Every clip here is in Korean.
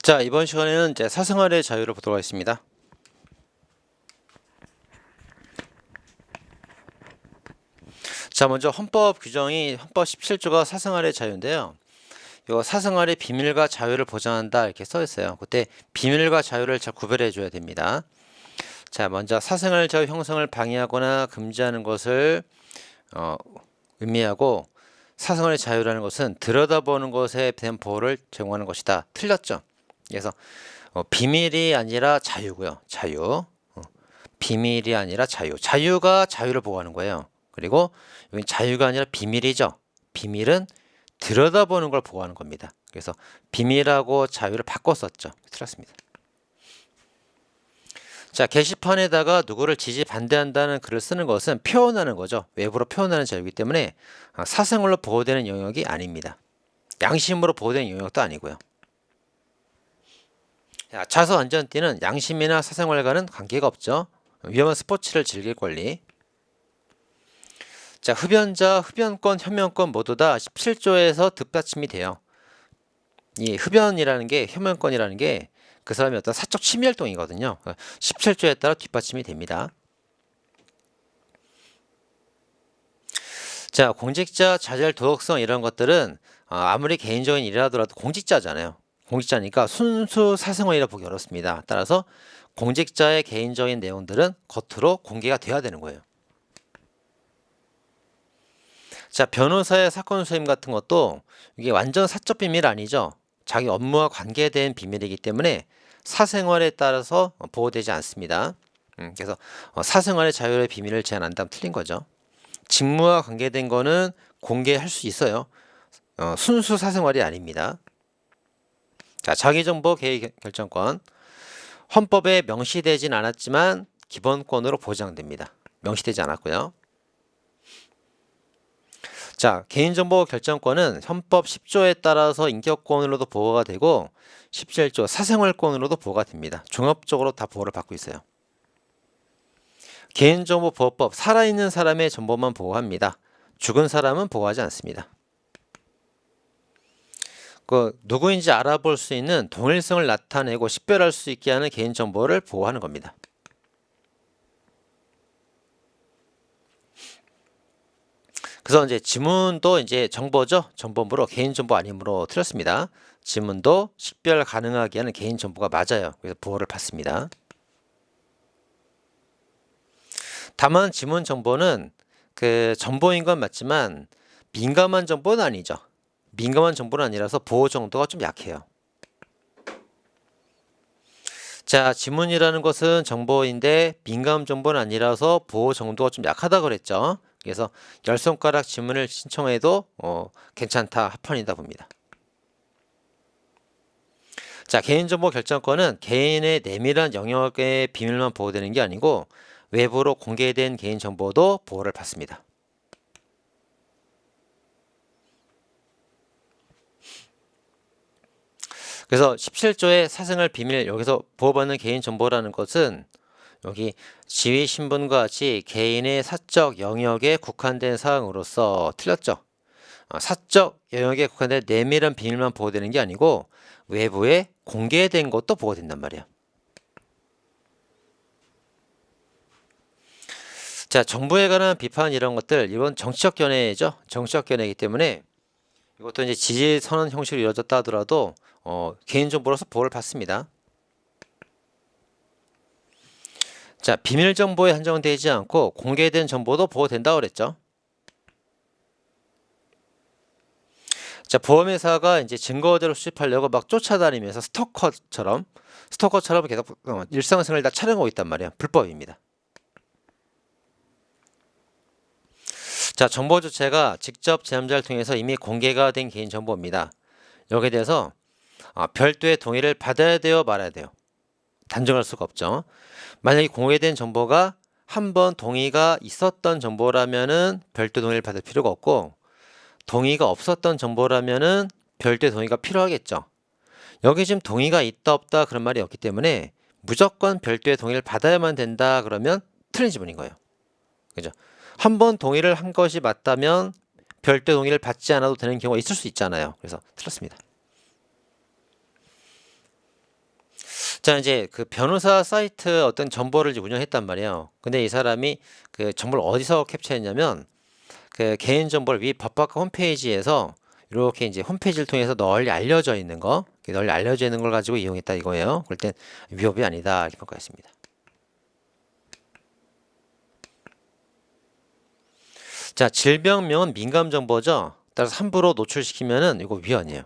자, 이번 시간에는 이제 사생활의 자유를 보도록 하겠습니다. 자, 먼저 헌법 규정이 헌법 17조가 사생활의 자유인데요. 이거 사생활의 비밀과 자유를 보장한다 이렇게 써 있어요. 그때 비밀과 자유를 잘 구별해 줘야 됩니다. 자, 먼저 사생활 자유 형성을 방해하거나 금지하는 것을 의미하고, 사생활의 자유라는 것은 들여다보는 것에 대한 보호를 제공하는 것이다. 틀렸죠? 그래서 비밀이 아니라 자유고요. 자유. 비밀이 아니라 자유. 자유가 자유를 보호하는 거예요. 그리고 여기 자유가 아니라 비밀이죠. 비밀은 들여다보는 걸 보호하는 겁니다. 그래서 비밀하고 자유를 바꿨었죠. 틀렸습니다. 자, 게시판에다가 누구를 지지 반대한다는 글을 쓰는 것은 표현하는 거죠. 외부로 표현하는 자유이기 때문에 사생활로 보호되는 영역이 아닙니다. 양심으로 보호되는 영역도 아니고요. 자, 차서 안전띠는 양심이나 사생활과는 관계가 없죠. 위험한 스포츠를 즐길 권리. 자, 흡연자, 흡연권, 혐연권 모두 다 17조에서 뒷받침이 돼요. 이 흡연이라는 게, 혐연권이라는 게 그 사람의 어떤 사적 취미 활동이거든요. 17조에 따라 뒷받침이 됩니다. 자, 공직자 자질 도덕성 이런 것들은 아무리 개인적인 일이라도 공직자잖아요. 공직자니까 순수 사생활이라 보기 어렵습니다. 따라서 공직자의 개인적인 내용들은 겉으로 공개가 돼야 되는 거예요. 자, 변호사의 사건 수임 같은 것도 이게 완전 사적 비밀 아니죠. 자기 업무와 관계된 비밀이기 때문에 사생활에 따라서 보호되지 않습니다. 그래서 사생활의 자유의 비밀을 제한한다면 틀린 거죠. 직무와 관계된 거는 공개할 수 있어요. 순수 사생활이 아닙니다. 자, 자기정보 개의 결정권. 헌법에 명시되진 않았지만 기본권으로 보장됩니다. 명시되지 않았고요. 자, 개인정보 결정권은 헌법 10조에 따라서 인격권으로도 보호가 되고 17조 사생활권으로도 보호가 됩니다. 종합적으로 다 보호를 받고 있어요. 개인정보보호법, 살아있는 사람의 정보만 보호합니다. 죽은 사람은 보호하지 않습니다. 누구인지 알아볼 수 있는 동일성을 나타내고 식별할 수 있게 하는 개인정보를 보호하는 겁니다. 그래서 이제 지문도 이제 정보죠. 정보물로 개인정보 아니므로 틀렸습니다. 지문도 식별 가능하게 하는 개인정보가 맞아요. 그래서 보호를 받습니다. 다만 지문 정보는 그 정보인 건 맞지만 민감한 정보는 아니죠. 민감한 정보는 아니라서 보호 정도가 좀 약해요. 자, 지문이라는 것은 정보인데 민감 정보는 아니라서 보호 정도가 좀 약하다 그랬죠. 그래서 10손가락 지문을 신청해도 괜찮다, 합헌이다 봅니다. 자, 개인정보 결정권은 개인의 내밀한 영역의 비밀만 보호되는 게 아니고 외부로 공개된 개인정보도 보호를 받습니다. 그래서 17조의 사생활 비밀, 여기서 보호받는 개인정보라는 것은 여기 지위 신분과 같이 개인의 사적 영역에 국한된 사항으로서 틀렸죠. 사적 영역에 국한된 내밀한 비밀만 보호되는 게 아니고 외부에 공개된 것도 보호된단 말이에요. 자, 정부에 관한 비판 이런 것들, 이건 정치적 견해죠. 정치적 견해이기 때문에 이것도 이제 지지 선언 형식으로 이루어졌다 하더라도 개인정보로서 보호를 받습니다. 자, 비밀 정보에 한정되지 않고 공개된 정보도 보호된다고 그랬죠. 자, 보험회사가 이제 증거자료 수집하려고 막 쫓아다니면서 스토커처럼 계속 일상생활을 다 촬영하고 있단 말이에요. 불법입니다. 자, 정보 주체가 직접 제3자를 통해서 이미 공개가 된 개인정보입니다. 여기에 대해서 별도의 동의를 받아야 돼요, 말아야 돼요? 단정할 수가 없죠. 만약에 공개된 정보가 한번 동의가 있었던 정보라면은 별도 동의를 받을 필요가 없고, 동의가 없었던 정보라면은 별도의 동의가 필요하겠죠. 여기 지금 동의가 있다 없다 그런 말이 없기 때문에 무조건 별도의 동의를 받아야만 된다 그러면 틀린 지문인 거예요. 그죠? 한번 동의를 한 것이 맞다면 별도 동의를 받지 않아도 되는 경우가 있을 수 있잖아요. 그래서 틀렸습니다. 자, 이제 그 변호사 사이트 어떤 정보를 이제 운영했단 말이에요. 근데 이 사람이 그 정보를 어디서 캡처했냐면 그 개인 정보를 위 법학과 홈페이지에서 이렇게 이제 홈페이지를 통해서 널리 알려져 있는 거, 이렇게 널리 알려져 있는 걸 가지고 이용했다 이거예요. 그럴 땐 위협이 아니다 이렇게 평가했습니다. 자, 질병명은 민감 정보죠. 따라서 함부로 노출시키면은 이거 위헌이에요.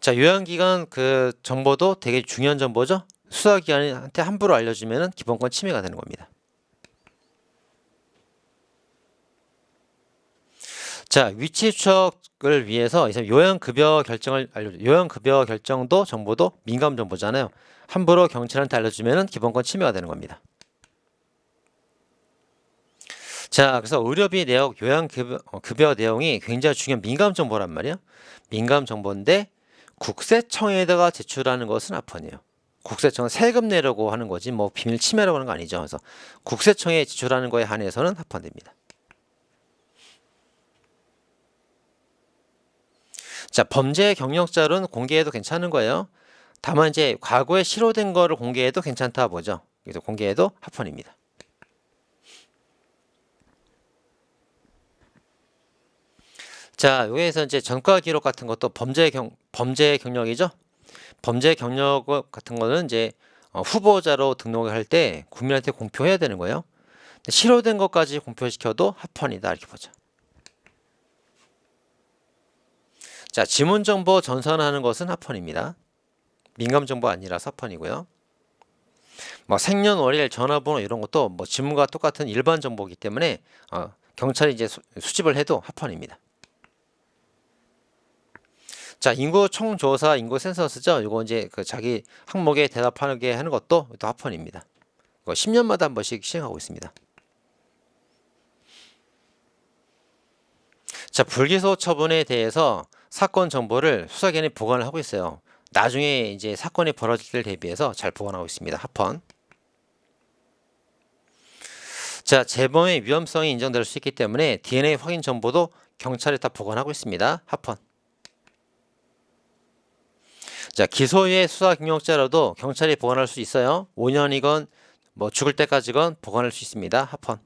자, 요양기관 그 정보도 되게 중요한 정보죠. 수사기관한테 함부로 알려주면은 기본권 침해가 되는 겁니다. 자, 위치 추적을 위해서 이제 요양급여 결정을 알려줘. 요양급여 결정도 정보도 민감 정보잖아요. 함부로 경찰한테 알려주면은 기본권 침해가 되는 겁니다. 자, 그래서 의료비 내역, 급여 내용이 굉장히 중요한 민감 정보란 말이에요. 민감 정보인데 국세청에다가 제출하는 것은 합헌이에요. 국세청은 세금 내려고 하는 거지 뭐 비밀 침해라고 하는 거 아니죠. 그래서 국세청에 제출하는 거에 한해서는 합헌됩니다. 자, 범죄 경력자료는 공개해도 괜찮은 거예요. 다만 이제 과거에 실효된 거를 공개해도 괜찮다 보죠. 그래서 공개해도 합헌입니다. 자, 여기에서 이제 전과 기록 같은 것도 범죄 경력이죠. 범죄 경력 같은 거는 이제 후보자로 등록을 할 때 국민한테 공표해야 되는 거예요. 실효된 것까지 공표시켜도 합헌이다 이렇게 보죠. 자, 지문 정보 전산하는 것은 합헌입니다. 민감 정보 아니라서 합헌이고요. 뭐 생년월일, 전화번호 이런 것도 뭐 지문과 똑같은 일반 정보이기 때문에 경찰이 이제 수집을 해도 합헌입니다. 자, 인구 총조사, 인구 센서스죠. 이거 이제 그 자기 항목에 대답하게 하는 것도 또 합헌입니다. 이거 10년마다 한 번씩 시행하고 있습니다. 자, 불기소 처분에 대해서 사건 정보를 수사기관이 보관을 하고 있어요. 나중에 이제 사건이 벌어질 때를 대비해서 잘 보관하고 있습니다. 합헌. 자, 재범의 위험성이 인정될 수 있기 때문에 DNA 확인 정보도 경찰이 다 보관하고 있습니다. 합헌. 자, 기소유예 수사 경력자라도 경찰이 보관할 수 있어요. 5년이건 뭐 죽을 때까지건 보관할 수 있습니다. 합헌.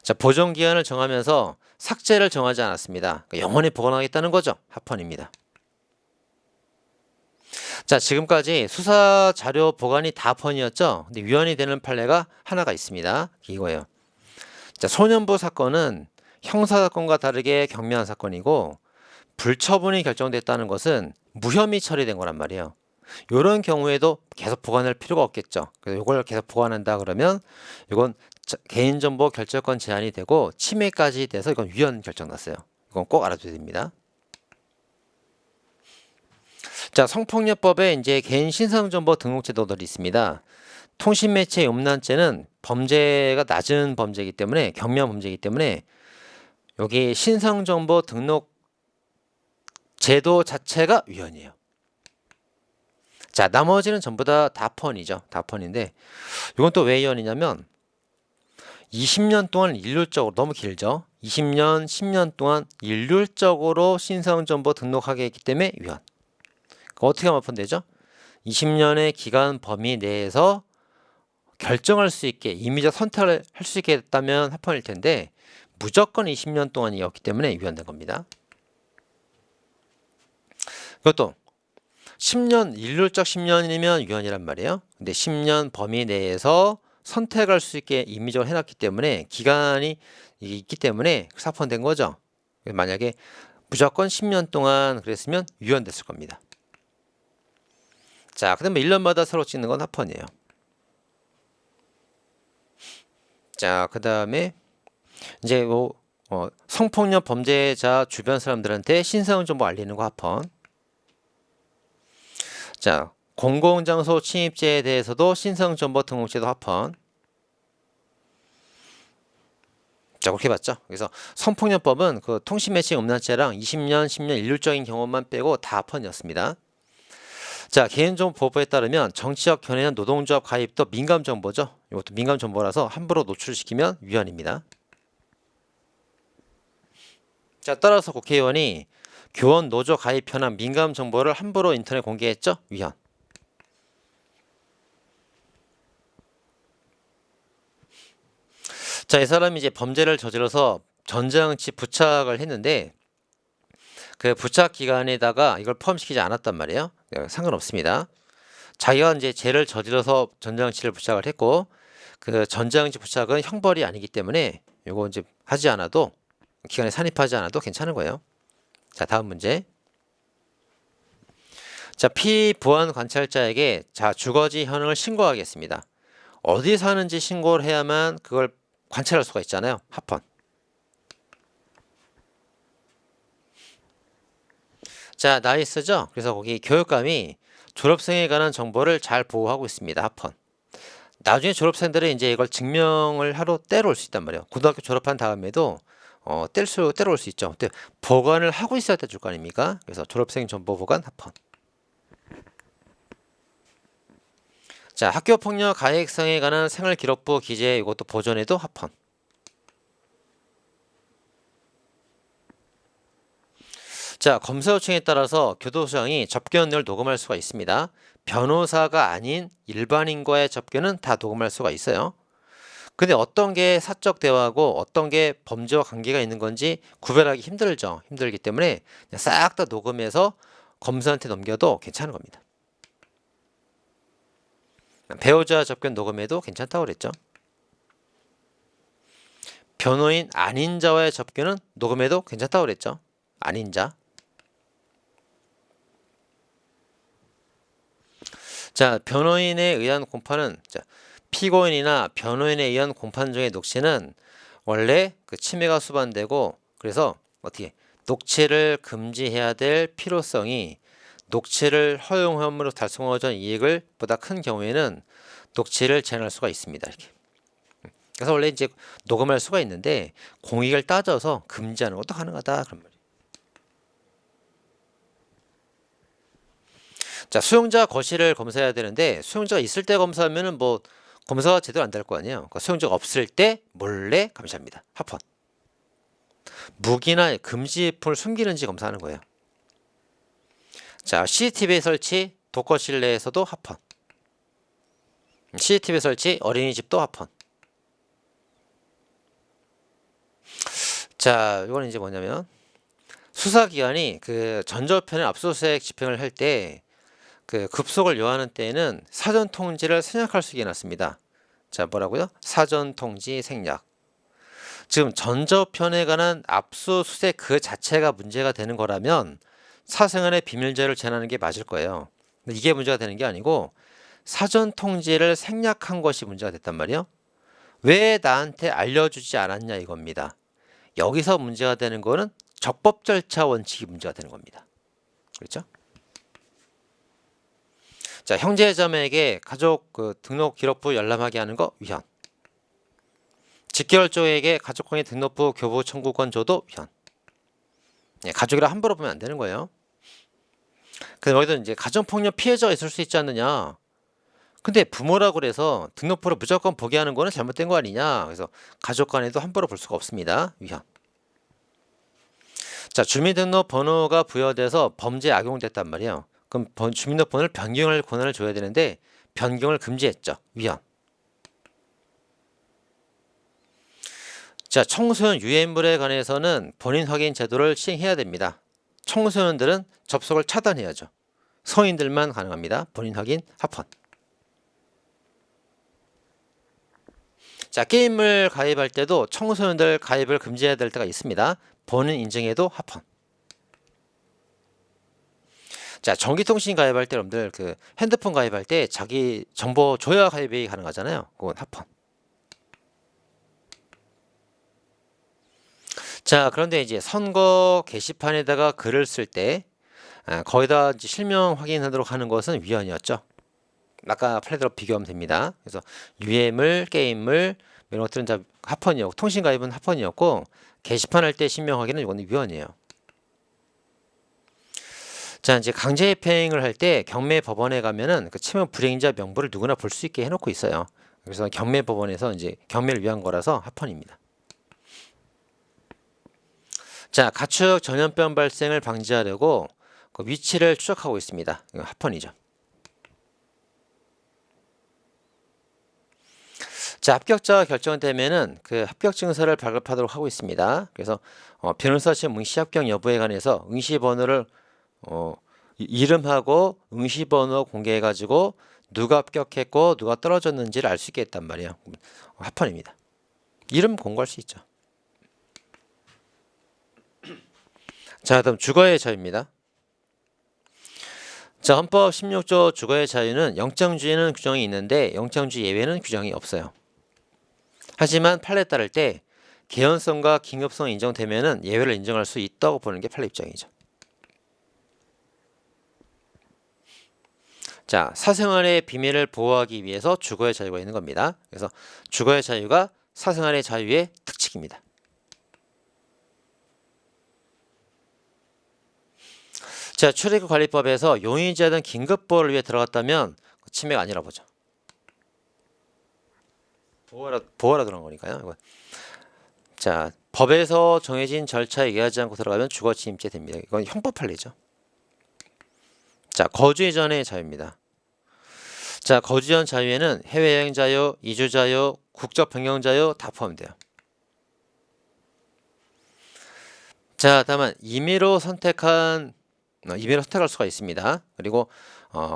자, 보존 기한을 정하면서 삭제를 정하지 않았습니다. 그러니까 영원히 보관하겠다는 거죠. 합헌입니다. 자, 지금까지 수사 자료 보관이 다 합헌이었죠. 근데 위헌이 되는 판례가 하나가 있습니다. 이거예요. 자, 소년부 사건은 형사 사건과 다르게 경미한 사건이고 불처분이 결정됐다는 것은 무혐의 처리된 거란 말이에요. 이런 경우에도 계속 보관할 필요가 없겠죠. 그래서 이걸 계속 보관한다 그러면 이건 개인정보 결정권 제한이 되고 침해까지 돼서 이건 위헌 결정 났어요. 이건 꼭 알아둬야 됩니다. 자, 성폭력법에 이제 개인 신상정보 등록 제도들이 있습니다. 통신매체 음란죄는 범죄가 낮은 범죄이기 때문에 경미한 범죄이기 때문에 여기 신상정보 등록 제도 자체가 위헌이에요. 자, 나머지는 전부 다 합헌이죠. 합헌인데 이건 또 왜 위헌이냐면 20년 동안 일률적으로 너무 길죠. 20년, 10년 동안 일률적으로 신상정보 등록하게 했기 때문에 위헌. 어떻게 하면 합헌되죠? 20년의 기간 범위 내에서 결정할 수 있게 임의적 선택을 할 수 있게 됐다면 합헌일 텐데 무조건 20년 동안이었기 때문에 위헌된 겁니다. 그것도 10년, 일률적 10년이면 위헌이란 말이에요. 근데 10년 범위 내에서 선택할 수 있게 임의적으로 해놨기 때문에 기간이 있기 때문에 합헌된 거죠. 만약에 무조건 10년 동안 그랬으면 위헌됐을 겁니다. 자, 그다음에 1년마다 새로 찍는 건 합헌이에요. 자, 그다음에 이제 뭐 성폭력 범죄자 주변 사람들한테 신상정보 알리는 거 합헌. 자, 공공장소 침입죄에 대해서도 신상정보 등록제도 합헌. 자, 그렇게 봤죠. 그래서 성폭력법은 그 통신매체 음란죄랑 20년, 10년 일률적인 경우만 빼고 다 합헌이었습니다. 자, 개인정보 보호법에 따르면 정치적 견해나 노동조합 가입도 민감정보죠. 이것도 민감정보라서 함부로 노출시키면 위헌입니다. 자, 따라서 국회의원이 교원 노조 가입 현황 민감 정보를 함부로 인터넷 공개했죠? 위헌. 자, 이 사람이 이제 범죄를 저질러서 전자장치 부착을 했는데 그 부착 기간에다가 이걸 포함시키지 않았단 말이에요. 상관없습니다. 자기가 이제 죄를 저질러서 전자장치를 부착을 했고 그 전자장치 부착은 형벌이 아니기 때문에 이거 이제 하지 않아도 기간에 산입하지 않아도 괜찮은 거예요. 자, 다음 문제. 자, 피보안 관찰자에게 자 주거지 현황을 신고하겠습니다. 어디 사는지 신고를 해야만 그걸 관찰할 수가 있잖아요. 합헌. 자, 나이스죠? 그래서 거기 교육감이 졸업생에 관한 정보를 잘 보호하고 있습니다. 합헌. 나중에 졸업생들은 이제 이걸 증명을 하러 때려올 수 있단 말이에요. 고등학교 졸업한 다음에도 때려올 수 있죠. 근데 보관을 하고 있어야 될 거 아닙니까? 그래서 졸업생 정보 보관 합헌. 자, 학교폭력 가해액상에 관한 생활기록부 기재 이것도 보존해도 합헌. 자, 검사 요청에 따라서 교도소장이 접견을 녹음할 수가 있습니다. 변호사가 아닌 일반인과의 접견은 다 녹음할 수가 있어요. 근데 어떤 게 사적 대화고 어떤 게 범죄와 관계가 있는 건지 구별하기 힘들죠. 힘들기 때문에 싹 다 녹음해서 검사한테 넘겨도 괜찮은 겁니다. 배우자 접견 녹음해도 괜찮다고 그랬죠. 변호인 아닌 자와의 접견은 녹음해도 괜찮다고 그랬죠. 아닌 자. 자, 변호인에 의한 공판은 피고인이나 변호인에 의한 공판 중의 녹취는 원래 그 침해가 수반되고 그래서 어떻게 녹취를 금지해야 될 필요성이 녹취를 허용함으로 달성하던 이익을 보다 큰 경우에는 녹취를 제한할 수가 있습니다. 이렇게. 그래서 원래 이제 녹음할 수가 있는데 공익을 따져서 금지하는 것도 가능하다 그런 말이에요. 자, 수용자 거실을 검사해야 되는데 수용자가 있을 때 검사하면은 뭐 검사가 제대로 안 될 거 아니에요. 그러니까 수용자가 없을 때 몰래 감시합니다. 합헌. 무기나 금지품을 숨기는지 검사하는 거예요. 자, CCTV 설치 독거실 내에서도 합헌. CCTV 설치 어린이집도 합헌. 자, 이거는 이제 뭐냐면 수사기관이 그 전저편의 압수수색 집행을 할 때 그 급속을 요하는 때에는 사전 통지를 생략할 수 있게 해놨습니다. 자, 뭐라고요? 사전 통지 생략. 지금 전저편에 관한 압수수색 그 자체가 문제가 되는 거라면 사생활의 비밀자를 제한하는 게 맞을 거예요. 근데 이게 문제가 되는 게 아니고 사전 통지를 생략한 것이 문제가 됐단 말이에요. 왜 나한테 알려주지 않았냐 이겁니다. 여기서 문제가 되는 거는 적법 절차 원칙이 문제가 되는 겁니다. 그렇죠? 자, 형제자매에게 가족 등록 기록부 열람하게 하는 거 위헌. 직결조에게 가족관계 등록부 교부 청구권 줘도 위헌. 가족이라 함부로 보면 안 되는 거예요. 근데 여기도 이제 가정폭력 피해자가 있을 수 있지 않느냐. 근데 부모라고 그래서 등록부를 무조건 보게 하는 거는 잘못된 거 아니냐. 그래서 가족 간에도 함부로 볼 수가 없습니다. 위헌. 자, 주민등록번호가 부여돼서 범죄에 악용됐단 말이에요. 그럼 주민등록번호를 변경할 권한을 줘야 되는데 변경을 금지했죠. 위헌. 자, 청소년 유해물에 관해서는 본인 확인 제도를 시행해야 됩니다. 청소년들은 접속을 차단해야죠. 성인들만 가능합니다. 본인 확인 합헌. 자, 게임을 가입할 때도 청소년들 가입을 금지해야 될 때가 있습니다. 본인 인증에도 합헌. 자, 전기통신 가입할 때 여러분들 그 핸드폰 가입할 때 자기 정보 줘야 가입이 가능하잖아요. 그건 합헌. 자, 그런데 이제 선거 게시판에다가 글을 쓸 때 거기다 이제 실명 확인하도록 하는 것은 위헌이었죠. 아까 플레이대로 비교하면 됩니다. 그래서 유해물, 게임물 이런 것들은 다 합헌이었고 통신 가입은 합헌이었고 게시판 할 때 실명 확인은 이거는 위헌이에요. 자, 이제 강제집행을 할 때 경매법원에 가면은 그 채무 불이행자 명부를 누구나 볼 수 있게 해놓고 있어요. 그래서 경매법원에서 이제 경매를 위한 거라서 합헌입니다. 자, 가축 전염병 발생을 방지하려고 그 위치를 추적하고 있습니다. 이거 합헌이죠. 자, 합격자가 결정되면은 그 합격 증서를 발급하도록 하고 있습니다. 그래서 변호사 시험 응시 합격 여부에 관해서 응시 번호를 이름하고 응시 번호 공개해 가지고 누가 합격했고 누가 떨어졌는지를 알 수 있게 했단 말이에요. 합헌입니다. 이름 공개할 수 있죠. 자, 다음 주거의 자유입니다. 자, 헌법 16조 주거의 자유는 영장주의는 규정이 있는데 영장주의 예외는 규정이 없어요. 하지만 판례에 따를 때 개연성과 긴급성이 인정되면은 예외를 인정할 수 있다고 보는 게 판례 입장이죠. 자, 사생활의 비밀을 보호하기 위해서 주거의 자유가 있는 겁니다. 그래서 주거의 자유가 사생활의 자유의 특칙입니다. 자, 출입국관리법에서 용의자든 긴급보호를 위해 들어갔다면 침해가 아니라 보죠. 보호라 들어간 거니까요. 이거. 자, 법에서 정해진 절차에 의하지 않고 들어가면 주거 침입죄 됩니다. 이건 형법 판례죠. 자, 거주 이전의 자유입니다. 자, 거주 전 자유에는 해외여행 자유, 이주 자유, 국적 변경 자유 다 포함돼요. 자, 다만 임의로 선택할 수가 있습니다. 그리고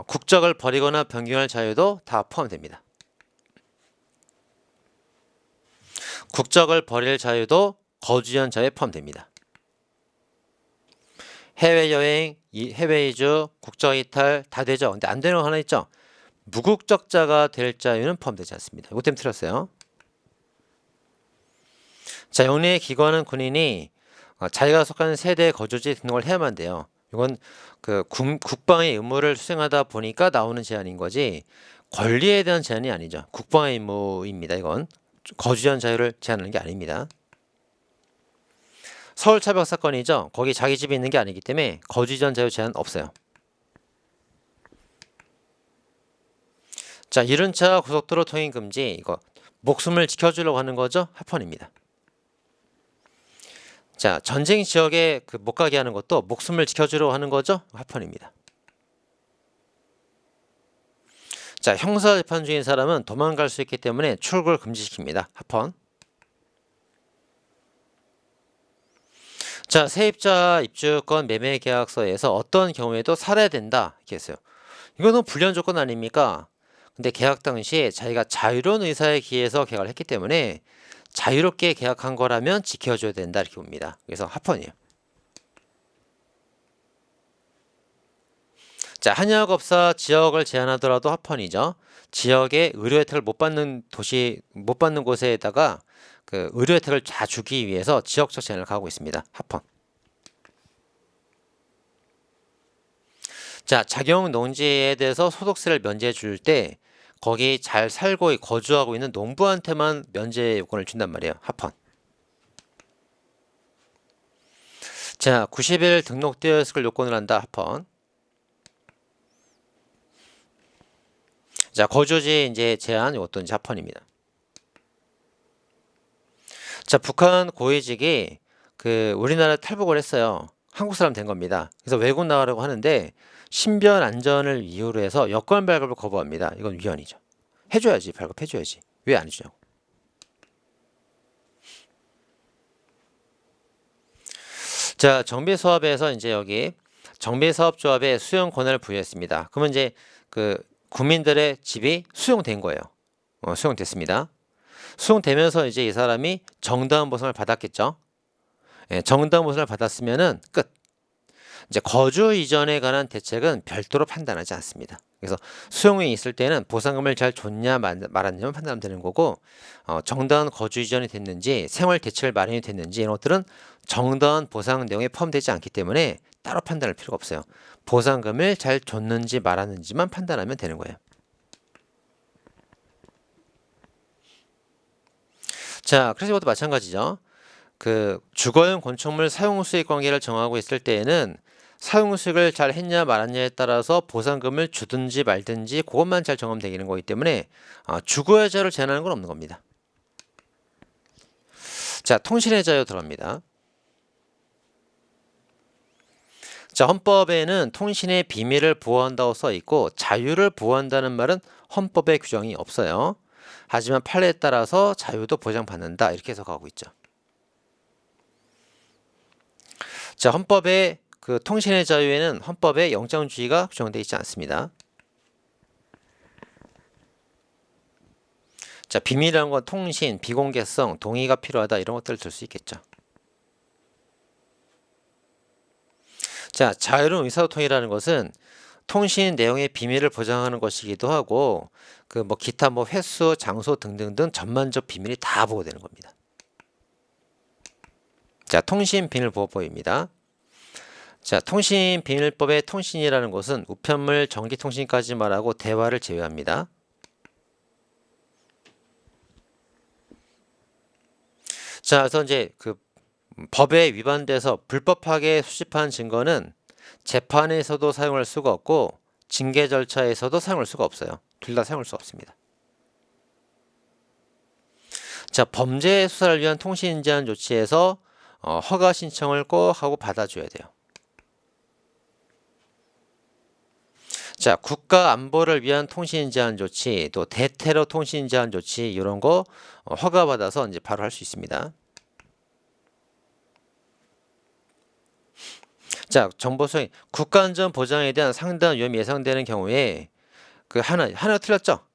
국적을 버리거나 변경할 자유도 다 포함됩니다. 국적을 버릴 자유도 거주 전 자유에 포함됩니다. 해외여행, 해외 이주, 국적 이탈 다 되죠. 근데 안 되는 거 하나 있죠. 무국적자가 될 자유는 포함되지 않습니다. 이것 때문에 틀렸어요. 자, 영내 기관은 군인이 자기가 속한 세대 거주지 등록을 해야만 돼요. 이건 그 국방의 의무를 수행하다 보니까 나오는 제한인 거지 권리에 대한 제한이 아니죠. 국방의 의무입니다. 이건 거주 전 자유를 제한하는 게 아닙니다. 서울 차벽 사건이죠. 거기 자기 집이 있는 게 아니기 때문에 거주 전 자유 제한 없어요. 자, 이륜차 고속도로 통행 금지 이거 목숨을 지켜주려고 하는 거죠. 합헌입니다. 자, 전쟁 지역에 못 가게 하는 것도 목숨을 지켜주려고 하는 거죠. 합헌입니다. 자, 형사 재판 중인 사람은 도망갈 수 있기 때문에 출국을 금지시킵니다. 합헌. 자, 세입자 입주권 매매 계약서에서 어떤 경우에도 살아야 된다 이렇게 했어요. 이거는 불리한 조건 아닙니까? 근데 계약 당시에 자기가 자유로운 의사에 기해서 계약을 했기 때문에 자유롭게 계약한 거라면 지켜줘야 된다 이렇게 봅니다. 그래서 합헌이에요. 자, 한약업사 지역을 제한하더라도 합헌이죠. 지역에 의료 혜택을 못 받는 곳에다가 그 의료 혜택을 다 주기 위해서 지역적 제한을 가하고 있습니다. 합헌. 자, 작용 농지에 대해서 소득세를 면제해 줄 때 거기 잘 살고 거주하고 있는 농부한테만 면제 요건을 준단 말이에요. 합헌. 자, 90일 등록되어 있을 걸 요건을 한다. 합헌. 자, 거주지 이제 제한 이것도 이제 합헌입니다. 자, 북한 고위직이 우리나라 탈북을 했어요. 한국 사람 된 겁니다. 그래서 외국 나가려고 하는데 신변 안전을 이유로 해서 여권 발급을 거부합니다. 이건 위헌이죠. 해줘야지, 발급해줘야지. 왜 안 해주냐고. 자, 정비사업에서 이제 여기 정비사업조합에 수용 권한을 부여했습니다. 그러면 이제 국민들의 집이 수용된 거예요. 수용됐습니다. 수용되면서 이제 이 사람이 정당한 보상을 받았겠죠. 예, 정당한 보상을 받았으면은 끝. 이제 거주 이전에 관한 대책은 별도로 판단하지 않습니다. 그래서 수용이 있을 때는 보상금을 잘 줬냐 말았냐만 판단하면 되는 거고 정당한 거주 이전이 됐는지 생활 대책을 마련이 됐는지 이런 것들은 정당한 보상 내용에 포함되지 않기 때문에 따로 판단할 필요가 없어요. 보상금을 잘 줬는지 말았는지만 판단하면 되는 거예요. 자, 그래서 이것도 마찬가지죠. 주거용 건축물 사용수익 관계를 정하고 있을 때에는 사용수익을 잘 했냐 말았냐에 따라서 보상금을 주든지 말든지 그것만 잘 정하면 거기 때문에 주거의 자유를 제한하는 건 없는 겁니다. 자, 통신의 자유 들어갑니다. 자, 헌법에는 통신의 비밀을 보호한다고 써 있고 자유를 보호한다는 말은 헌법에 규정이 없어요. 하지만 판례에 따라서 자유도 보장받는다 이렇게 해석하고 있죠. 자, 헌법의 그 통신의 자유에는 헌법에 영장주의가 규정되어 있지 않습니다. 자, 비밀이라는 건 통신, 비공개성, 동의가 필요하다 이런 것들을 들 수 있겠죠. 자, 자유로운 의사소통이라는 것은 통신 내용의 비밀을 보장하는 것이기도 하고 그 뭐 기타 뭐 횟수, 장소 등등등 전반적 비밀이 다 보호되는 겁니다. 자, 통신비밀보호법입니다. 자, 통신비밀법의 통신이라는 것은 우편물, 전기통신까지 말하고 대화를 제외합니다. 자, 그래서 이제 그 법에 위반돼서 불법하게 수집한 증거는 재판에서도 사용할 수가 없고 징계 절차에서도 사용할 수가 없어요. 둘 다 사용할 수 없습니다. 자, 범죄 수사를 위한 통신 제한 조치에서 허가 신청을 꼭 하고 받아줘야 돼요. 자, 국가 안보를 위한 통신 제한 조치, 또 대테러 통신 제한 조치 이런 거 허가 받아서 이제 바로 할 수 있습니다. 자, 정보 수행, 국가 안전 보장에 대한 상당한 위험이 예상되는 경우에 그 하나 틀렸죠?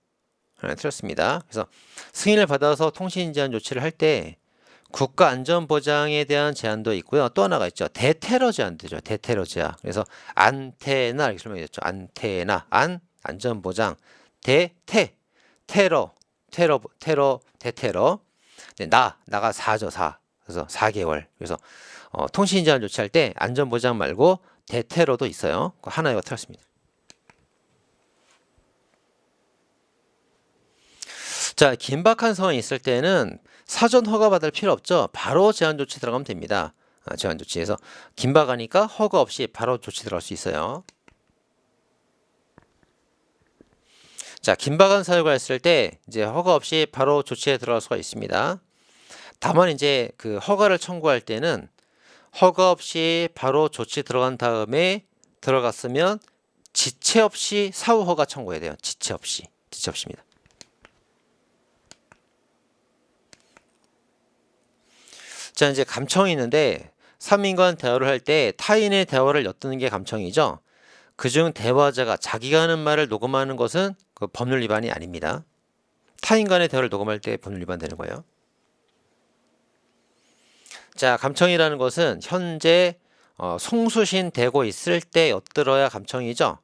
하나 틀렸습니다. 그래서 승인을 받아서 통신 제한 조치를 할 때 국가 안전 보장에 대한 제한도 있고요. 또 하나가 있죠. 대테러 제한도죠. 대테러 제한. 그래서 안테나 이렇게 설명했죠. 안테나, 안전 보장, 테러, 대테러. 네, 나가 4죠, 4. 그래서 4개월. 그래서 통신 제한 조치할 때 안전 보장 말고 대테러도 있어요. 하나가 틀렸습니다. 자, 긴박한 상황이 있을 때는 사전 허가 받을 필요 없죠. 바로 제한 조치 들어가면 됩니다. 제한 조치에서 긴박하니까 허가 없이 바로 조치 들어갈 수 있어요. 자, 긴박한 사유가 있을 때 이제 허가 없이 바로 조치에 들어갈 수가 있습니다. 다만 이제 그 허가를 청구할 때는 허가 없이 바로 조치 들어간 다음에 들어갔으면 지체 없이 사후 허가 청구해야 돼요. 지체 없이입니다. 자, 이제 감청이 있는데 3인간 대화를 할 때 타인의 대화를 엿듣는 게 감청이죠. 그중 대화자가 자기가 하는 말을 녹음하는 것은 그 법률 위반이 아닙니다. 타인 간의 대화를 녹음할 때 법률 위반되는 거예요. 자, 감청이라는 것은 현재 송수신 되고 있을 때 엿들어야 감청이죠.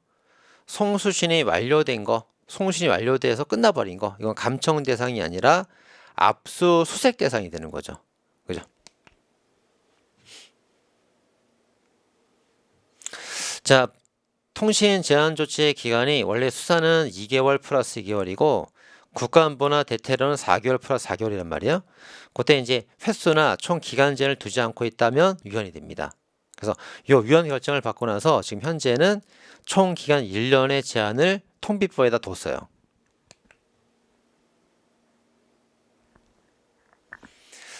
송수신이 완료된 거, 송수신이 완료돼서 끝나버린 거, 이건 감청 대상이 아니라 압수수색 대상이 되는 거죠. 그죠? 자, 통신 제한 조치의 기간이 원래 수사는 2개월 플러스 2개월이고 국가안보나 대테러는 4개월 플러스 4개월이란 말이에요. 그때 이제 횟수나 총 기간 제한을 두지 않고 있다면 위헌이 됩니다. 그래서 이 위헌 결정을 받고 나서 지금 현재는 총 기간 1년의 제한을 통비법에다 뒀어요.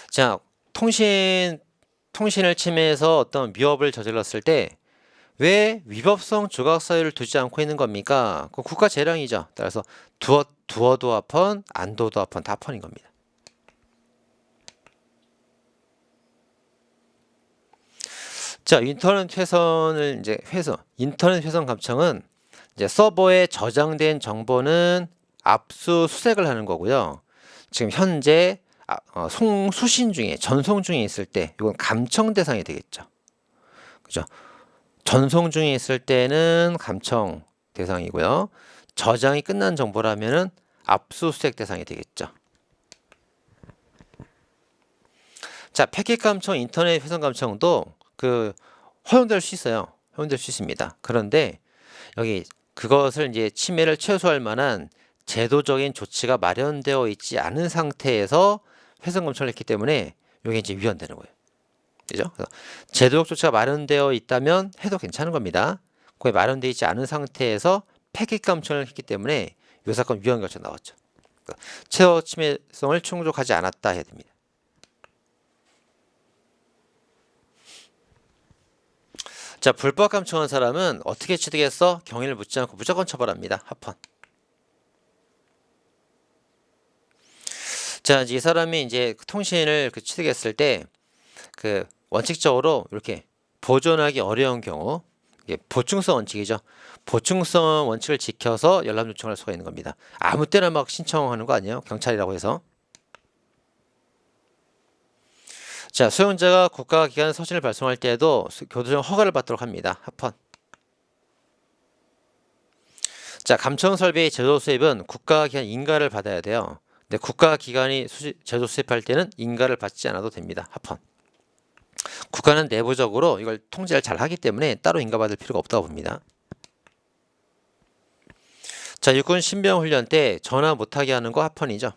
자, 통신을 침해해서 어떤 위협을 저질렀을 때 왜 위법성 조각 사유를 두지 않고 있는 겁니까? 그 국가 재량이죠. 따라서 두어도 합헌, 안도도 합헌, 다 합헌인 겁니다. 자, 인터넷 훼손 감청은 이제 서버에 저장된 정보는 압수수색을 하는 거고요. 지금 현재 송수신 중에 전송 중에 있을 때 이건 감청 대상이 되겠죠. 그죠? 전송 중에 있을 때는 감청 대상이고요. 저장이 끝난 정보라면은 압수수색 대상이 되겠죠. 자, 패킷 감청, 인터넷 훼손 감청도 그 허용될 수 있어요. 허용될 수 있습니다. 그런데 여기 그것을 이제 침해를 최소화할 만한 제도적인 조치가 마련되어 있지 않은 상태에서 훼손 감청을 했기 때문에 이게 이제 위헌되는 거예요. 그죠? 그래서 제도적 조치가 마련되어 있다면 해도 괜찮은 겁니다. 그게 마련되어 있지 않은 상태에서 패킷 감청을 했기 때문에 이 사건 위헌 결정 나왔죠. 그러니까 최소 침해성을 충족하지 않았다 해야 됩니다. 자, 불법 감청한 사람은 어떻게 취득했어? 경위를 묻지 않고 무조건 처벌합니다. 합헌. 자, 이제 이 사람이 이제 통신을 취득했을 때 원칙적으로 이렇게 보존하기 어려운 경우, 이게 보충성 원칙이죠. 보충성 원칙을 지켜서 열람 요청할 수가 있는 겁니다. 아무 때나 막 신청하는 거 아니에요? 경찰이라고 해서. 자, 수용자가 국가기관 서신을 발송할 때에도 교도청 허가를 받도록 합니다. 합헌. 자, 감청 설비의 제도 수입은 국가기관 인가를 받아야 돼요. 근데 국가기관이 제도 수입할 때는 인가를 받지 않아도 됩니다. 합헌. 국가는 내부적으로 이걸 통제를 잘 하기 때문에 따로 인가받을 필요가 없다고 봅니다. 자, 육군 신병 훈련 때 전화 못하게 하는 거 합헌이죠.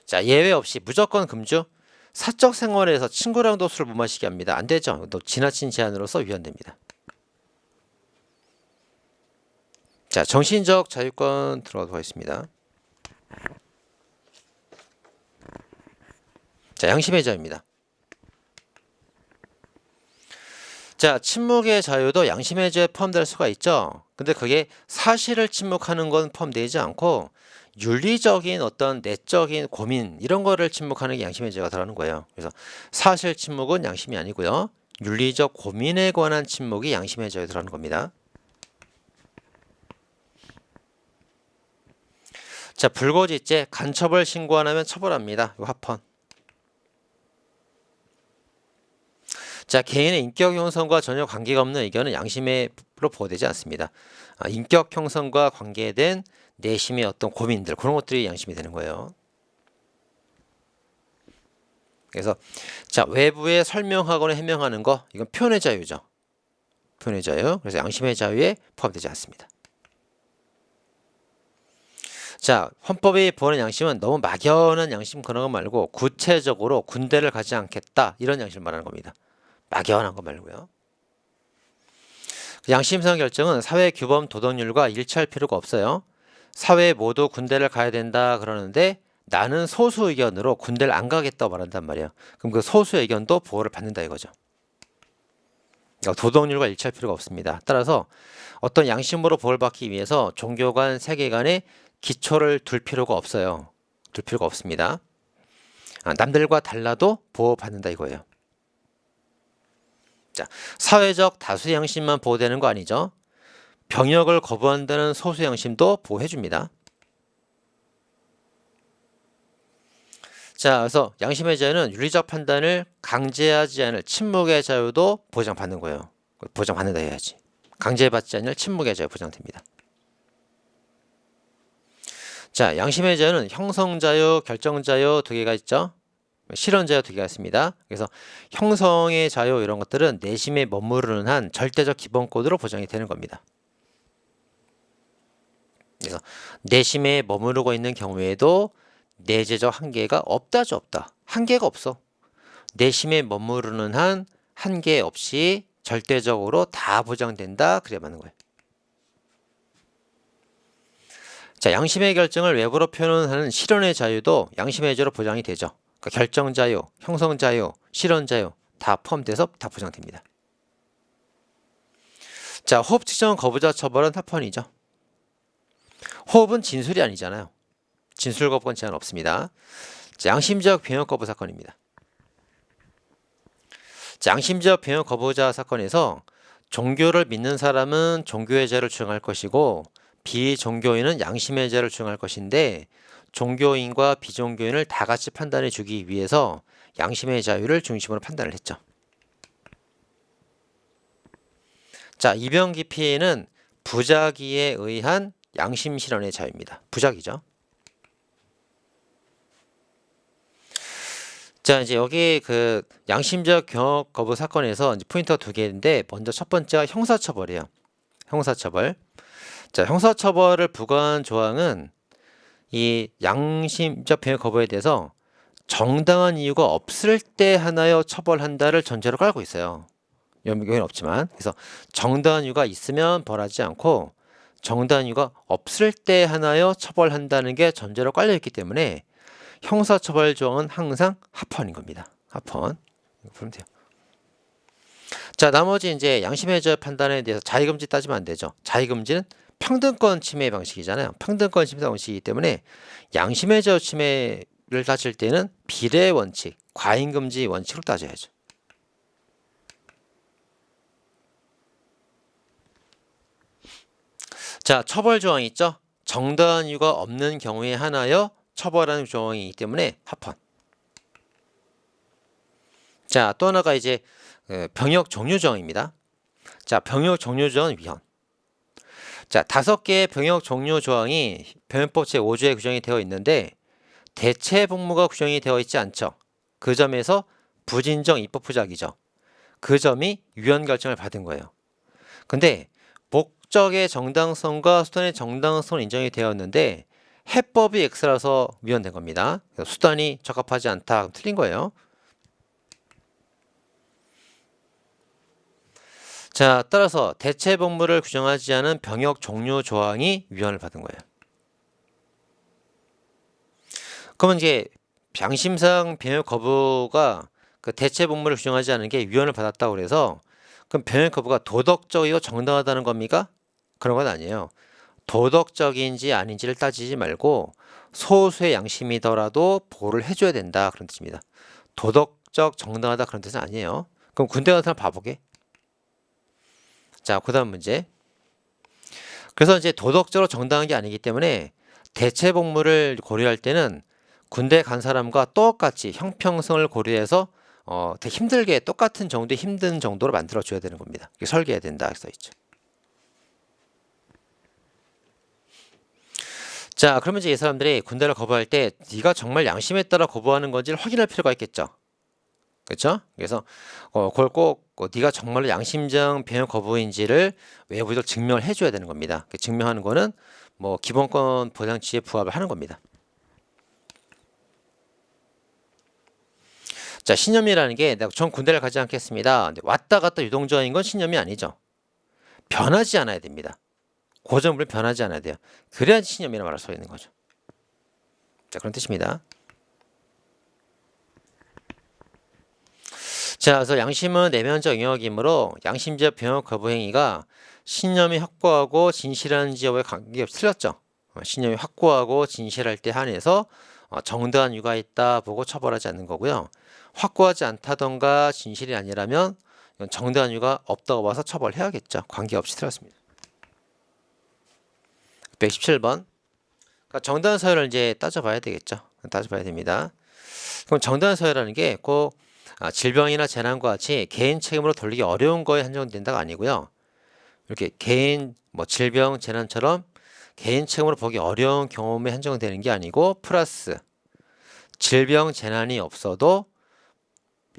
자, 예외 없이 무조건 금주. 사적 생활에서 친구랑도 술 못 마시게 합니다. 안 되죠. 또 지나친 제한으로서 위헌됩니다. 자, 정신적 자유권 들어가도록 하겠습니다. 자, 양심의 자유입니다. 자, 침묵의 자유도 양심의 자유에 포함될 수가 있죠. 근데 그게 사실을 침묵하는 건 포함되지 않고 윤리적인 어떤 내적인 고민 이런 거를 침묵하는 게 양심의 자유가 들어가는 거예요. 그래서 사실 침묵은 양심이 아니고요. 윤리적 고민에 관한 침묵이 양심의 자유에 들어가는 겁니다. 자, 불고지죄 간첩을 신고 안 하면 처벌합니다. 이거 합헌. 자, 개인의 인격 형성과 전혀 관계가 없는 의견은 양심으로 보호되지 않습니다. 인격 형성과 관계된 내심의 어떤 고민들 그런 것들이 양심이 되는 거예요. 그래서 자, 외부에 설명하거나 해명하는 거 이건 표현의 자유죠. 표현의 자유. 그래서 양심의 자유에 포함되지 않습니다. 자, 헌법이 보호하는 양심은 너무 막연한 양심 그런 거 말고 구체적으로 군대를 가지 않겠다 이런 양심을 말하는 겁니다. 막연한 거 말고요. 양심상 결정은 사회 규범 도덕률과 일치할 필요가 없어요. 사회 모두 군대를 가야 된다 그러는데 나는 소수 의견으로 군대를 안 가겠다고 말한단 말이에요. 그럼 그 소수 의견도 보호를 받는다 이거죠. 그러니까 도덕률과 일치할 필요가 없습니다. 따라서 어떤 양심으로 보호를 받기 위해서 종교 간 세계 간에 기초를 둘 필요가 없어요. 둘 필요가 없습니다. 남들과 달라도 보호받는다 이거예요. 자, 사회적 다수 양심만 보호되는 거 아니죠? 병역을 거부한다는 소수 양심도 보호해줍니다. 자, 그래서 양심의 자유는 윤리적 판단을 강제하지 않을 침묵의 자유도 보장받는 거예요. 보장받는다 해야지. 강제받지 않을 침묵의 자유 보장됩니다. 자, 양심의 자유는 형성 자유, 결정 자유 두 개가 있죠. 실현 자유 두 개가 있습니다. 그래서 형성의 자유 이런 것들은 내심에 머무르는 한 절대적 기본권으로 보장이 되는 겁니다. 그래서 내심에 머무르고 있는 경우에도 내재적 한계가 없다죠. 없다. 한계가 없어. 내심에 머무르는 한 한계 없이 절대적으로 다 보장된다. 그래야 맞는 거예요. 자, 양심의 결정을 외부로 표현하는 실현의 자유도 양심의 자유로 보장이 되죠. 그러니까 결정 자유, 형성 자유, 실현 자유 다 포함돼서 다 보장됩니다. 자, 호흡 측정 거부자 처벌은 합헌이죠. 호흡은 진술이 아니잖아요. 진술 거부권 제한 없습니다. 자, 양심적 병역 거부 사건입니다. 자, 양심적 병역 거부자 사건에서 종교를 믿는 사람은 종교의 자유를 주장할 것이고 비종교인은 양심의 자유를 주장할 것인데 종교인과 비종교인을 다 같이 판단해 주기 위해서 양심의 자유를 중심으로 판단을 했죠. 자, 이병기 피해는 부작위에 의한 양심 실현의 자유입니다. 부작위죠. 자, 이제 여기 양심적 병역 거부 사건에서 이제 포인트가 두 개인데 먼저 첫 번째가 형사처벌이에요. 형사처벌. 자, 형사처벌을 부과한 조항은 이 양심적 병역 거부에 대해서 정당한 이유가 없을 때 하나여 처벌한다를 전제로 깔고 있어요. 여기는 없지만. 그래서 정당한 이유가 있으면 벌하지 않고 정당한 이유가 없을 때 하나여 처벌한다는 게 전제로 깔려 있기 때문에 형사처벌 조항은 항상 합헌인 겁니다. 합헌. 이거 보면 돼요. 자, 나머지 이제 양심의 저 판단에 대해서 자의금지 따지면 안 되죠. 자의금지는 평등권 침해 방식이잖아요. 평등권 침해 방식이기 때문에 양심의 저 침해를 따질 때는 비례 원칙, 과잉금지 원칙으로 따져야죠. 자, 처벌 조항이 있죠. 정당한 이유가 없는 경우에 하나여 처벌하는 조항이기 때문에 합헌. 자, 또 하나가 이제 병역 종류 조항입니다. 자, 병역 종류 조항 위헌. 자, 5개의 병역 종류 조항이 병역법 제5조에 규정이 되어 있는데 대체 복무가 규정이 되어 있지 않죠. 그 점에서 부진정 입법 부작이죠. 그 점이 위헌 결정을 받은 거예요. 근데 목적의 정당성과 수단의 정당성은 인정이 되었는데 해법이 X라서 위헌된 겁니다. 수단이 적합하지 않다. 그럼 틀린 거예요. 자, 따라서 대체 복무를 규정하지 않은 병역 종류 조항이 위헌을 받은 거예요. 그러면 이제 양심상 병역 거부가 그 대체 복무를 규정하지 않은 게 위헌을 받았다고 그래서 그럼 병역 거부가 도덕적이고 정당하다는 겁니까? 그런 건 아니에요. 도덕적인지 아닌지를 따지지 말고 소수의 양심이더라도 보호를 해줘야 된다 그런 뜻입니다. 도덕적 정당하다 그런 뜻은 아니에요. 그럼 군대 같은 사람 바보게? 자, 그 다음 문제. 그래서 이제 도덕적으로 정당한 게 아니기 때문에 대체 복무를 고려할 때는 군대 간 사람과 똑같이 형평성을 고려해서 되게 힘들게 똑같은 정도의 힘든 정도로 만들어 줘야 되는 겁니다. 이게 설계해야 된다 이렇게 써 있죠. 자, 그러면 이제 이 사람들이 군대를 거부할 때 네가 정말 양심에 따라 거부하는 건지를 확인할 필요가 있겠죠. 그렇죠? 그래서 그걸 꼭 네가 정말로 양심적 병역 거부인지를 외부적으로 증명을 해줘야 되는 겁니다. 증명하는 거는 뭐 기본권 보장치에 부합을 하는 겁니다. 자, 신념이라는 게 내가 전 군대를 가지 않겠습니다. 근데 왔다 갔다 유동적인 건 신념이 아니죠. 변하지 않아야 됩니다. 고정물 변하지 않아야 돼요. 그래야지 신념이라 말할 수 있는 거죠. 자, 그런 뜻입니다. 자, 그래서 양심은 내면적 영역이므로 양심적 병역 거부 행위가 신념이 확고하고 진실한 지역에 관계없이 틀렸죠. 신념이 확고하고 진실할 때 한해서 정당한 이유가 있다 보고 처벌하지 않는 거고요. 확고하지 않다던가 진실이 아니라면 이건 정당한 이유가 없다고 봐서 처벌해야겠죠. 관계없이 틀렸습니다. 117번. 그러니까 정당한 사유를 이제 따져봐야 되겠죠. 따져봐야 됩니다. 그럼 정당한 사유라는 게 꼭 질병이나 재난과 같이 개인 책임으로 돌리기 어려운 거에 한정된다가 아니고요. 이렇게 개인 질병, 재난처럼 개인 책임으로 보기 어려운 경험에 한정되는 게 아니고 플러스 질병, 재난이 없어도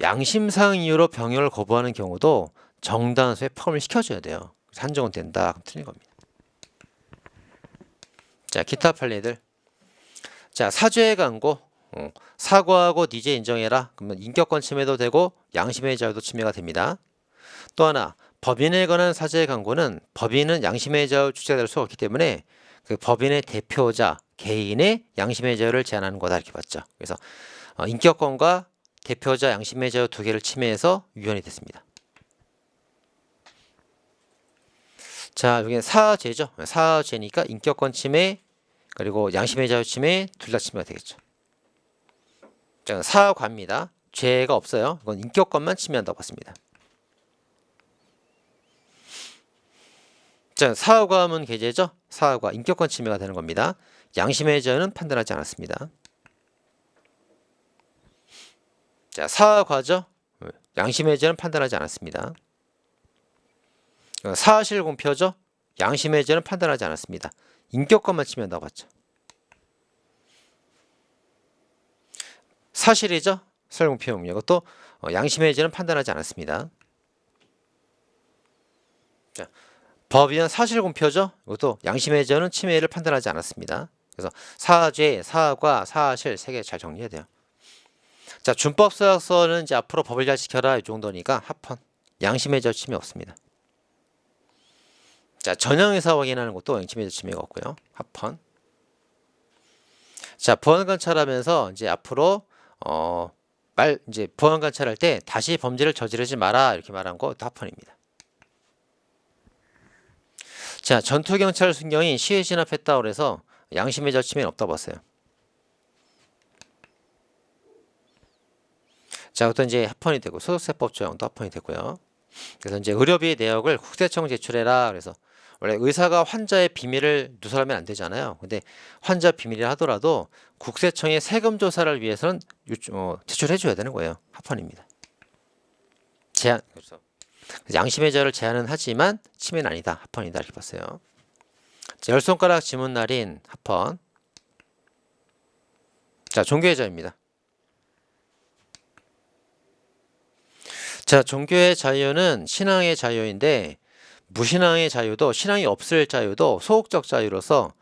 양심상 이유로 병역을 거부하는 경우도 정당한 사유에 포함을 시켜줘야 돼요. 한정은 된다. 그럼 틀린 겁니다. 자, 기타 판례들. 자, 사죄의 강고. 사과하고 네 죄 인정해라. 그러면 인격권 침해도 되고 양심의 자유도 침해가 됩니다. 또 하나, 법인에 관한 사죄의 강고는 법인은 양심의 자유 주체가 될 수 없기 때문에 그 법인의 대표자 개인의 양심의 자유를 제한하는 거다 이렇게 봤죠. 그래서 인격권과 대표자 양심의 자유 두 개를 침해해서 위헌이 됐습니다. 자, 여기는 사죄죠. 사죄니까 인격권 침해 그리고 양심의 자유 침해 둘 다 침해가 되겠죠. 자, 사과입니다. 죄가 없어요. 이건 인격권만 침해한다고 봤습니다. 자, 사과하면 개죄죠. 사과 인격권 침해가 되는 겁니다. 양심의 자유는 판단하지 않았습니다. 자, 사과죠. 양심의 자유는 판단하지 않았습니다. 사실 공표죠. 양심의 자유는 판단하지 않았습니다. 인격권만 침해한다고 봤죠. 사실이죠. 설공표 이것도 양심의 자유는 판단하지 않았습니다. 자, 법이나 사실 공표죠. 이것도 양심의 자유는 침해를 판단하지 않았습니다. 그래서 사죄, 사과, 사실 세 개 잘 정리해야 돼요. 자, 준법사학서는 이제 앞으로 법을 잘 지켜라 이 정도니까 합헌. 양심의 자유 침해 없습니다. 자, 전형의사 확인하는 것도 양심의 자유 침해가 없고요. 합헌. 자, 보안 관찰하면서 이제 앞으로 이제 보안 관찰할 때 다시 범죄를 저지르지 마라 이렇게 말한 거 합헌입니다. 자, 전투경찰 순경이 시위 진압했다고 그래서 양심의 저침이 없다고 봤어요. 자, 그것도 이제 합헌이 되고 소득세법 조항도 합헌이 되고요. 그래서 이제 의료비 내역을 국세청 제출해라. 그래서 원래 의사가 환자의 비밀을 누설하면 안 되잖아요. 근데 환자 비밀이라 하더라도 국세청의 세금 조사를 위해서는 제출해 줘야 되는 거예요. 합헌입니다. 제한, 그래서 양심의 저를 제한은 하지만 침해는 아니다. 합헌이다. 이렇게 봤어요. 자, 열 손가락 지문 날인 합헌. 자, 종교의 자유입니다. 자, 종교의 자유는 신앙의 자유인데 무신앙의 자유도 신앙이 없을 자유도 소극적 자유로서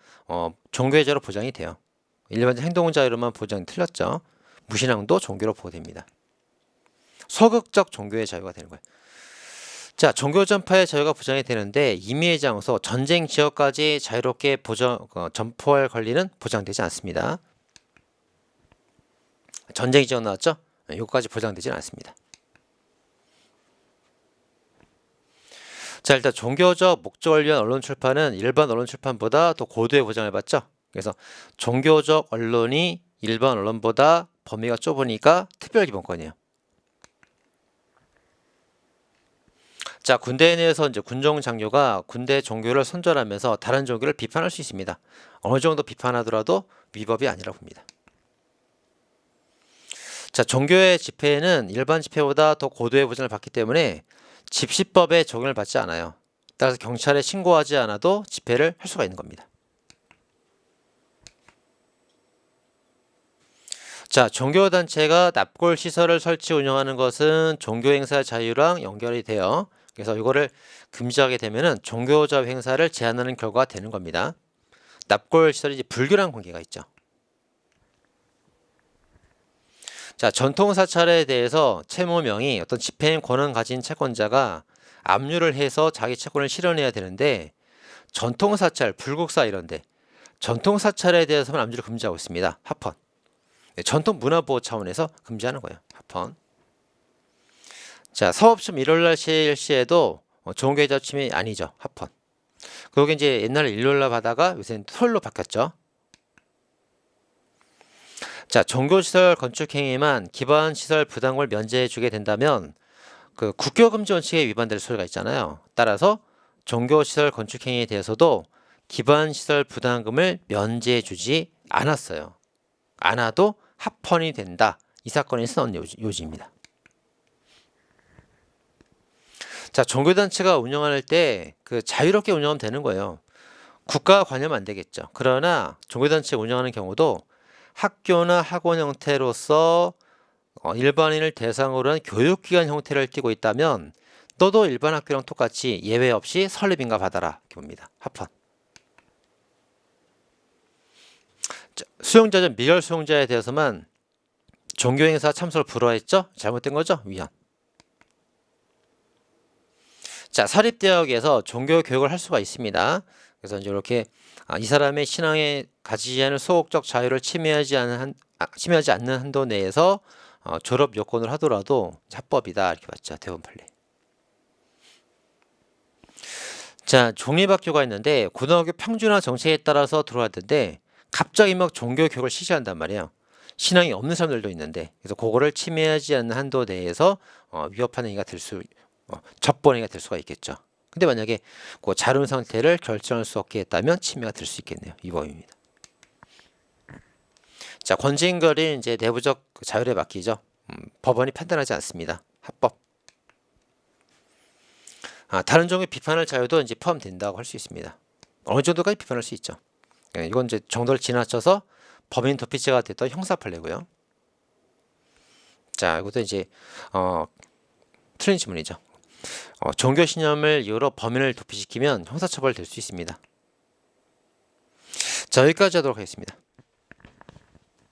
종교의 자유로 보장이 돼요. 일반적 행동 자유로만 보장이 틀렸죠. 무신앙도 종교로 보호됩니다. 소극적 종교의 자유가 되는 거예요. 자, 종교 전파의 자유가 보장이 되는데 임의의 장소, 전쟁 지역까지 자유롭게 전포할 권리는 보장되지 않습니다. 전쟁 지역 나왔죠? 이거까지 보장되지는 않습니다. 자, 일단 종교적 목적을 위한 언론 출판은 일반 언론 출판보다 더 고도의 보장을 받죠. 그래서 종교적 언론이 일반 언론보다 범위가 좁으니까 특별기본권이에요. 자, 군대 내에서 이제 군종 장교가 군대 종교를 선전하면서 다른 종교를 비판할 수 있습니다. 어느 정도 비판하더라도 위법이 아니라고 봅니다. 자, 종교의 집회는 일반 집회보다 더 고도의 보장을 받기 때문에 집시법에 적용을 받지 않아요. 따라서 경찰에 신고하지 않아도 집회를 할 수가 있는 겁니다. 자, 종교단체가 납골시설을 설치 운영하는 것은 종교행사 자유랑 연결이 돼요. 그래서 이거를 금지하게 되면은 종교자유 행사를 제한하는 결과가 되는 겁니다. 납골시설이 이제 불교랑 관계가 있죠. 자, 전통사찰에 대해서 채무명이 어떤 집행 권한 가진 채권자가 압류를 해서 자기 채권을 실현해야 되는데 전통사찰, 불국사 이런데 전통사찰에 대해서만 압류를 금지하고 있습니다. 합헌. 전통문화보호 차원에서 금지하는 거예요. 합헌. 자, 사업심 일요일날 실시에도 종교의 침해 아니죠. 합헌. 그게 이제 옛날에 일요일날 하다가 요새는 토요일로 바뀌었죠. 자, 종교시설 건축행위만 기반시설 부담금을 면제해주게 된다면 그 국교금지 원칙에 위반될 소리가 있잖아요. 따라서 종교시설 건축행위에 대해서도 기반시설 부담금을 면제해주지 않았어요. 않아도 합헌이 된다. 이 사건에서 나온 요지입니다. 자, 종교단체가 운영할 때 그 자유롭게 운영하면 되는 거예요. 국가 관여하면 안 되겠죠. 그러나 종교단체 운영하는 경우도 학교나 학원 형태로서 일반인을 대상으로 한 교육기관 형태를 띠고 있다면 너도 일반 학교랑 똑같이 예외 없이 설립인가 받아라 이렇게 봅니다. 합헌. 수용자전 미결 수용자에 대해서만 종교행사 참석을 불허했죠? 잘못된 거죠? 위헌. 자, 사립대학에서 종교교육을 할 수가 있습니다. 그래서 이제 이렇게 이 사람의 신앙에 가지지 않을 소극적 자유를 침해하지 않는 한도 내에서 졸업 요건을 하더라도 합법이다 이렇게 봤죠. 대법원 판례. 자, 종립학교가 있는데 고등학교 평준화 정책에 따라서 들어왔는데 갑자기 막 종교교육을 실시한단 말이에요. 신앙이 없는 사람들도 있는데 그래서 그거를 침해하지 않는 한도 내에서 위협하는 행위가 접번행위가 될 수가 있겠죠. 근데 만약에 그 자료 상태를 결정할 수 없게 했다면 침해가 될 수 있겠네요. 이 법입니다. 자, 권진거리는 이제 내부적 자율에 맡기죠. 법원이 판단하지 않습니다. 합법. 다른 종의 비판할 자유도 이제 포함된다고 할 수 있습니다. 어느 정도까지 비판할 수 있죠. 이건 이제 정도를 지나쳐서 법인 도피죄가 됐던 형사 판례고요. 자, 이것도 이제 틀린 질문이죠. 종교 신념을 이유로 범인을 도피시키면 형사처벌 될 수 있습니다. 자, 여기까지 하도록 하겠습니다.